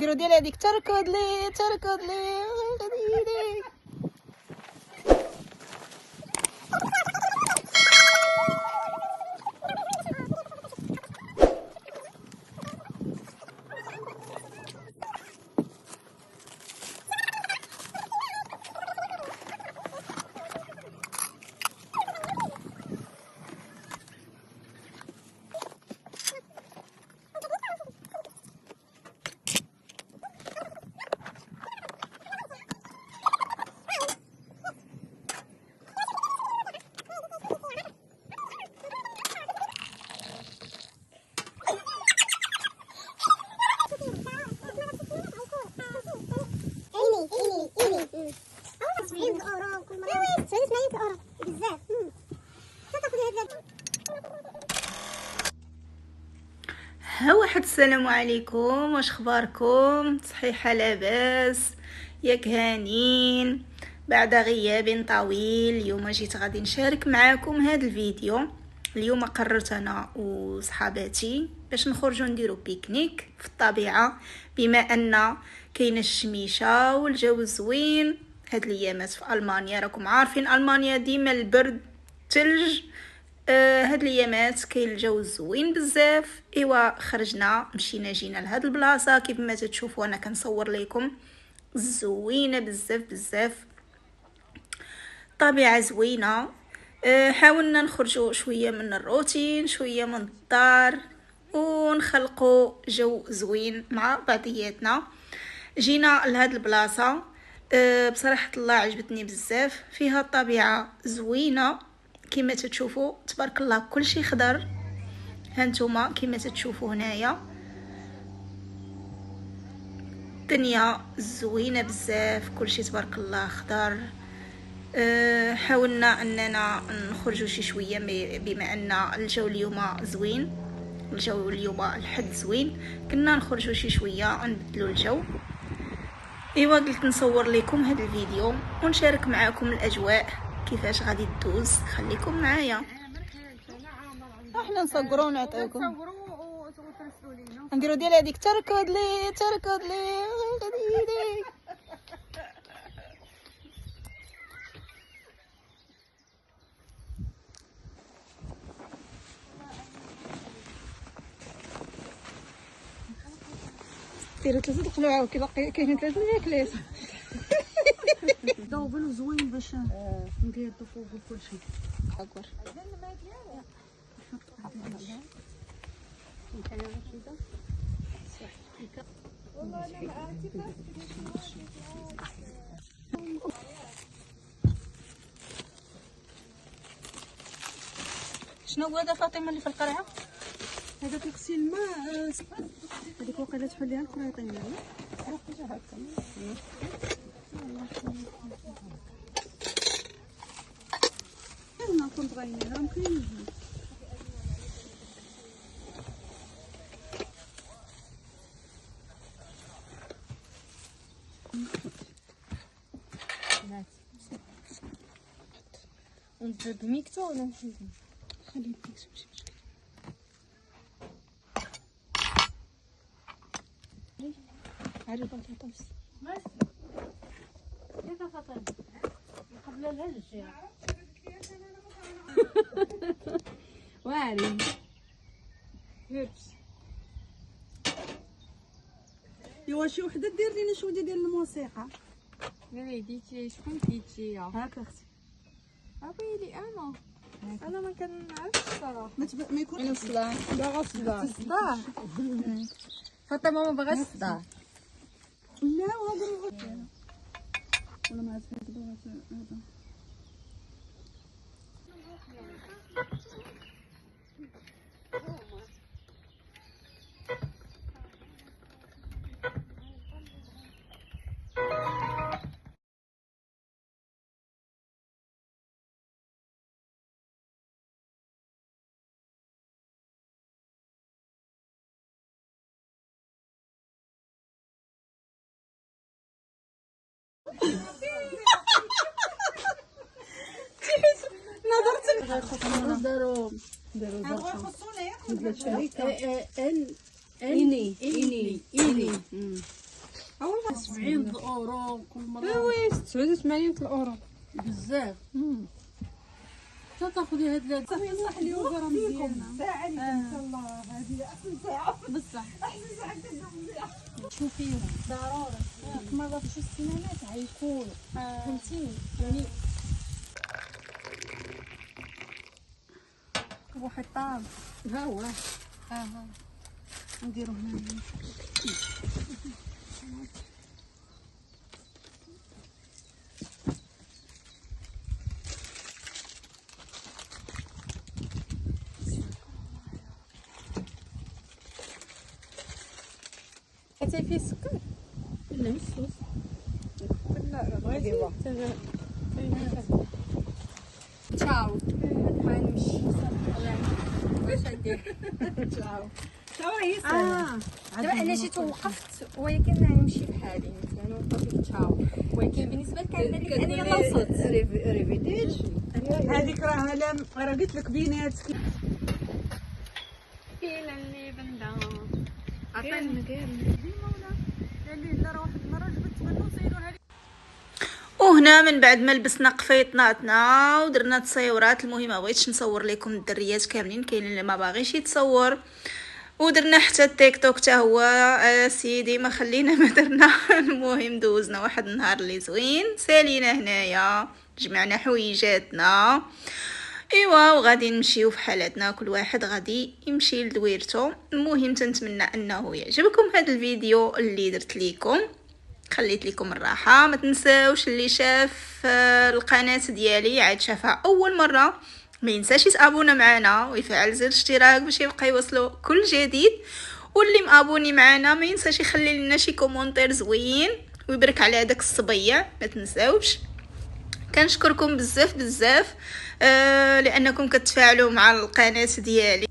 نديرو ديال هذيك تركض لي تركض لي. ها واحد، السلام عليكم، واش اخباركم؟ صحيحه لاباس؟ ياك هانين بعد غياب طويل؟ اليوم جيت غادي نشارك معاكم هذا الفيديو. اليوم قررت انا وصحاباتي باش نخرجوا نديروا بيكنيك في الطبيعه، بما ان كاينه الشميشه والجو زوين هاد الايامات في المانيا. راكم عارفين المانيا ديما البرد، تلج. هاد الايامات كاين الجو زوين بزاف. ايوا خرجنا مشينا جينا لهاد البلاصه كيف ما تشوفوا انا كنصور لكم، زوينه بزاف بزاف، طبيعه زوينه. حاولنا نخرجوا شويه من الروتين، شويه من الدار، ونخلقوا جو زوين مع بعضياتنا. جينا لهاد البلاصه، بصراحه الله عجبتني بزاف، فيها الطبيعه زوينه كما تشوفوا، تبارك الله كلشي خضر. هانتوما كما تشوفوا هنايا الدنيا زوينه بزاف، كلشي تبارك الله خضر. حاولنا اننا نخرجوا شي شويه بما ان الجو اليوم زوين، الجو اليوم الحد زوين، كنا نخرجوا شي شويه نبدلوا الجو. ايوا قلت نصور لكم هذا الفيديو ونشارك معكم الاجواء كيفاش غادي تدوز. خليكم معايا، احنا نصوروا ونعطيكم، نديروا ديال هذيك تركض لي تركض لي. ديروا 3 القلوعه وكاين كاينين 3 الماكلات. دوبل زوين باش ندير فوق كلشي. اكبر شنو هو هذا فاطمه اللي في القرعه؟ هذا كيغسل الماء صفر. هذيك وقيله تحليها الخريطين لا انا كنت غاينيها مكاينين. ونزيد ميكتو ولا نزيد؟ خلي الميكس ماشي مشكل. عارف البطاطس كيف فاطمه قبل الهج واعرين هربس. ايوا شي وحده دير لينا شويه ديال الموسيقى. مالي ديتي شكون ديتي؟ هاكا اختي عبيلي انا ما كنعرفش الصراحه. ما يكونش الصداع باغا الصداع الصداع. فاطمه ما بغاش الصداع. لا وهذا الغد ولا ما عرفت هذا داروا الشركه اني 70 الاورو كل مره. وي 89 الاورو بزاف. تاخذي هاد صح اليوم راه مزيانه. ساعه اللي ان شاء الله هذه احسن ساعه بصح احسن ساعه كندوز. شوفيهم ضروري مرة في شي السنانات غيكونوا فهمتيني يعني واحد طاب. ها هو ها نديرو هنا حتى فيه السكر. لا مش صوص. لا بغيتي تشاو غنمشي واش ندير تشاو هي دابا انا جيت وقفت ولكن غنمشي بحالي يعني وقفت تشاو ولكن بالنسبه لك انا يلا وصلت ريفيديتشي هذيك راه قلت لك بيناتك. فيلا اللي بندا عطيني ديما ولا لا راه واحد المره جبت منه سيروا. وهنا من بعد ما لبسنا قفيطناتنا ودرنا تصيورات، المهم ما بغيتش نصور لكم الدريات كاملين، كاين اللي ما باغيش يتصور، ودرنا حتى التيك توك حتى هو سيدي ما خلينا ما درنا. المهم دوزنا واحد النهار اللي زوين، سالينا هنايا جمعنا حويجاتنا ايوا وغادي نمشيو في حالاتنا، كل واحد غادي يمشي لدويرته. المهم تنتمنى انه يعجبكم هذا الفيديو اللي درت لكم، خليت لكم الراحه. ما تنساوش اللي شاف القناه ديالي عاد شافها اول مره ما ينساش يتابونا معنا ويفعل زر الاشتراك باش يبقى يوصلوا كل جديد، واللي مابوني معنا ما ينساش يخلي لنا شي كومونتير زوين ويبارك على هذاك الصبيع. ما تنساوش. كنشكركم بزاف بزاف لانكم كتفاعلوا مع القناه ديالي.